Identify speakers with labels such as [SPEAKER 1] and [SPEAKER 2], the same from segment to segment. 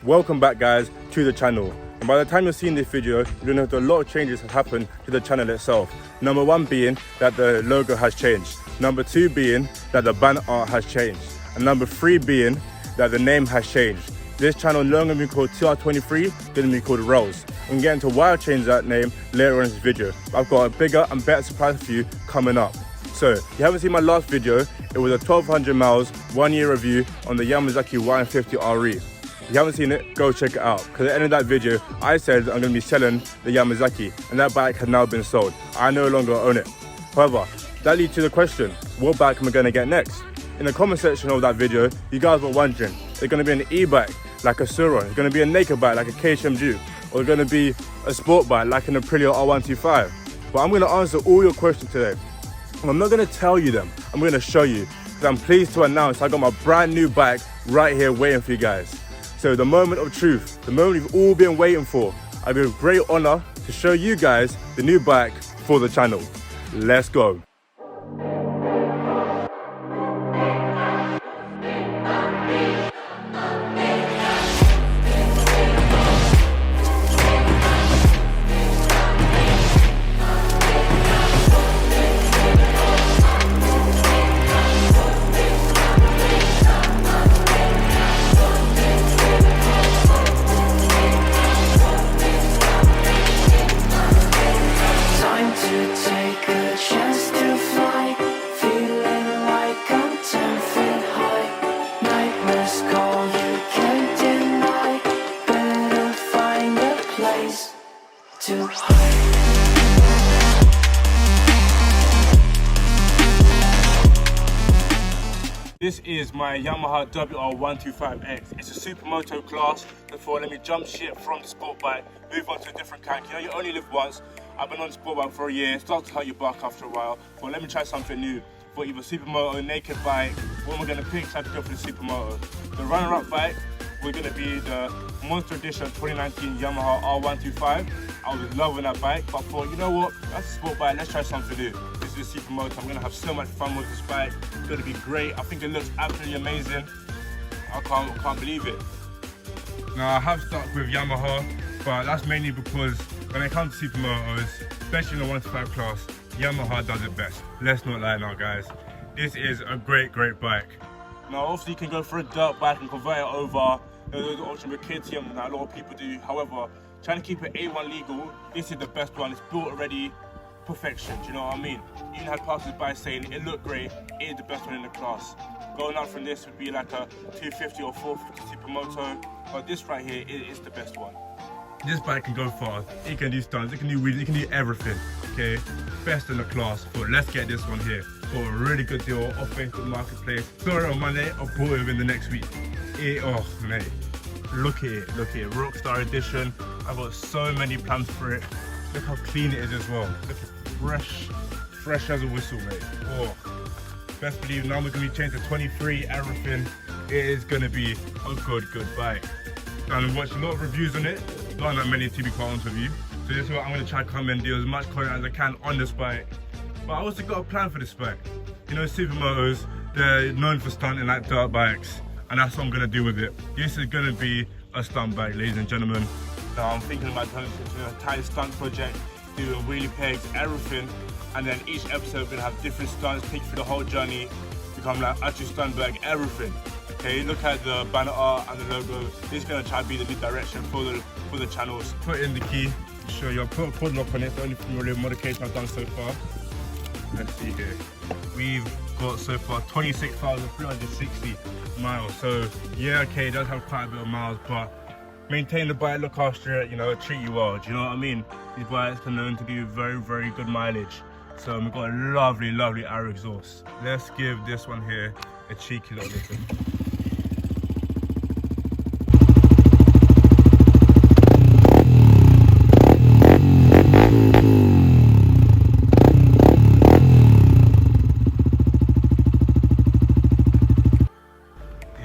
[SPEAKER 1] Welcome back guys to the channel. And by the time you're seeing this video, you're going to know that a lot of changes have happened to the channel itself. Number one being that the logo has changed. Number two being that the banner art has changed. And number three being that the name has changed. This channel no longer be called TR23, it's going to be called Rellz. I'm getting to why I changed that name later on in this video. I've got a bigger and better surprise for you coming up. So, if you haven't seen my last video, it was a 1200 miles, 1 year review on the Yamaha WRX125 RE. If you haven't seen it, go check it out. Because at the end of that video, I said I'm going to be selling the Yamaha, and that bike has now been sold. I no longer own it. However, that leads to the question, what bike am I going to get next? In the comment section of that video, you guys were wondering, is it going to be an e-bike like a Suron? Is it going to be a naked bike like a KTM Duke? Or is it going to be a sport bike like an Aprilia R125? But I'm going to answer all your questions today. And I'm not going to tell you them, I'm going to show you. Because I'm pleased to announce I got my brand new bike right here waiting for you guys. So the moment of truth, the moment you've all been waiting for. I'd be a great honor to show you guys the new bike for the channel. Let's go. This is my Yamaha WR125X. It's a Supermoto class. Therefore, let me jump ship from the sport bike, move on to a different kind. You know, you only live once. I've been on the sport bike for a year. It starts to hurt your back after a while. But let me try something new. For either Supermoto, naked bike, what am I going to pick? So I have to go for the Supermoto. The runner-up bike, we're going to be the Monster Edition 2019 Yamaha R125. I was loving that bike, but I thought, you know what, that's a sport bike, let's try something new. This is a Supermoto. I'm going to have so much fun with this bike. It's going to be great. I think it looks absolutely amazing. I can't believe it. Now, I have stuck with Yamaha, but that's mainly because when it comes to Supermotos, especially in the 125 class, Yamaha does it best. Let's not lie now, guys. This is a great bike. Now, obviously, you can go for a dirt bike and convert it over. There's the option with KTM that a lot of people do. However, trying to keep it A1 legal, this is the best one. It's built already, perfection, do you know what I mean? Even had passers-by saying it looked great, it is the best one in the class. Going up from this would be like a 250 or 450 Supermoto, but this right here is the best one. This bike can go fast, it can do stunts, it can do wheels, it can do everything, okay? Best in the class. So let's get this one here for a really good deal off Facebook Marketplace. Saw it on Monday, I'll put it within the next week. Oh mate, look at it, Rockstar Edition. I've got so many plans for it. Look how clean it is as well. Look at fresh as a whistle, mate. Oh, best believe now we're gonna be changed to 23, everything. It is gonna be a good bike. And I've watched a lot of reviews on it. Not that many, to be quite honest with you. So this is what I'm gonna try to come and do as much content as I can on this bike. But I also got a plan for this bike. You know, Supermotos, they're known for stunting like dirt bikes, and that's what I'm gonna do with it. This is gonna be a stunt bike, ladies and gentlemen. Now I'm thinking about turning it into an entire stunt project, doing wheelie pegs, everything, and then each episode we're gonna have different stunts, take you through the whole journey, become like actual stunt bike, everything. Okay, look at the banner art and the logo. This is gonna try to be the new direction for the channels. Put in the key to show you. I'll put a cord lock on it. The only real modification I've done so far. Let's see here. We've got so far 26,360 miles. So yeah, okay, it does have quite a bit of miles, but maintain the bike, look after it, you know, treat you well. Do you know what I mean? These bikes are known to do very good mileage. So we've got a lovely air exhaust. Let's give this one here a cheeky little listen.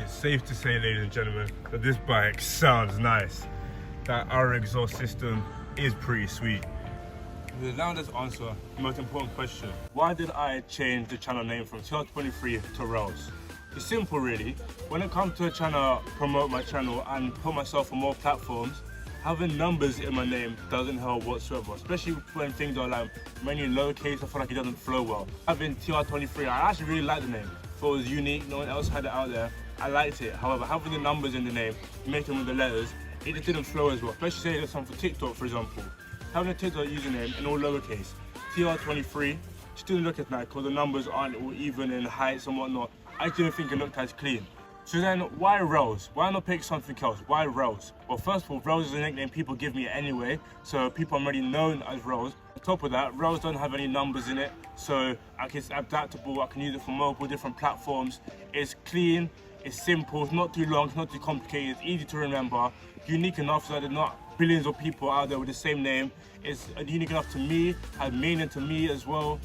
[SPEAKER 1] Safe to say, ladies and gentlemen, that this bike sounds nice. That air exhaust system is pretty sweet. Now let's answer the most important question. Why did I change the channel name from TR23 to Rellz? It's simple really. When it comes to a channel, promote my channel and put myself on more platforms, having numbers in my name doesn't help whatsoever, especially when things are like many lowercase. I feel like it doesn't flow well. Having TR23, I actually really like the name. Thought it was unique, no one else had it out there. I liked it. However, having the numbers in the name, making with the letters, it just didn't flow as well. Especially say there's something for TikTok, for example. Having a TikTok username in all lowercase, TR23, just didn't look as nice because the numbers aren't all even in heights and whatnot. I didn't think it looked as clean. So then, why Rellz? Why not pick something else? Why Rellz? Well, first of all, Rellz is a nickname people give me anyway, so people are already known as Rellz. On top of that, Rellz don't have any numbers in it, so it's adaptable. I can use it for multiple different platforms. It's clean, it's simple, it's not too long, it's not too complicated, it's easy to remember, unique enough so that there's not billions of people out there with the same name. It's unique enough to me, has meaning to me as well.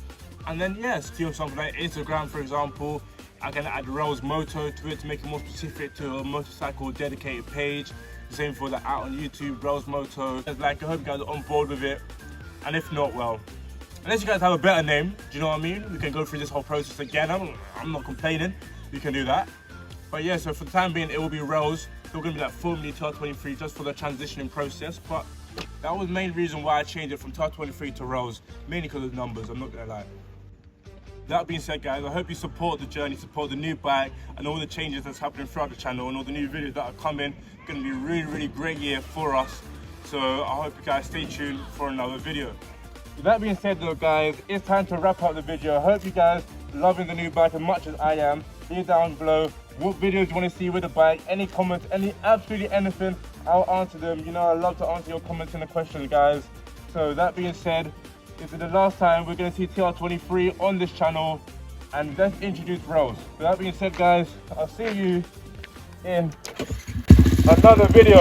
[SPEAKER 1] And then, yeah, still something like Instagram, for example. I can add Rellz Moto to it to make it more specific to a motorcycle dedicated page. The same for the out on YouTube, Rellz Moto. Like, I hope you guys are on board with it. And if not, well, unless you guys have a better name, do you know what I mean? We can go through this whole process again. I'm not complaining. We can do that. But yeah, so for the time being, it will be Rellz. Still gonna be like formerly TR23 just for the transitioning process. But that was the main reason why I changed it from TR23 to Rellz, mainly because of the numbers, I'm not gonna lie. That being said, guys, I hope you support the journey, support the new bike and all the changes that's happening throughout the channel and all the new videos that are coming. It's going to be a really, really great year for us. So I hope you guys stay tuned for another video. With that being said though, guys, it's time to wrap up the video. I hope you guys are loving the new bike as much as I am. Leave down below what videos you want to see with the bike, any comments, absolutely anything, I'll answer them. You know, I love to answer your comments and the questions, guys. So that being said, this is the last time we're going to see TR23 on this channel, and let's introduce Rellz. With that being said, guys, I'll see you in another video.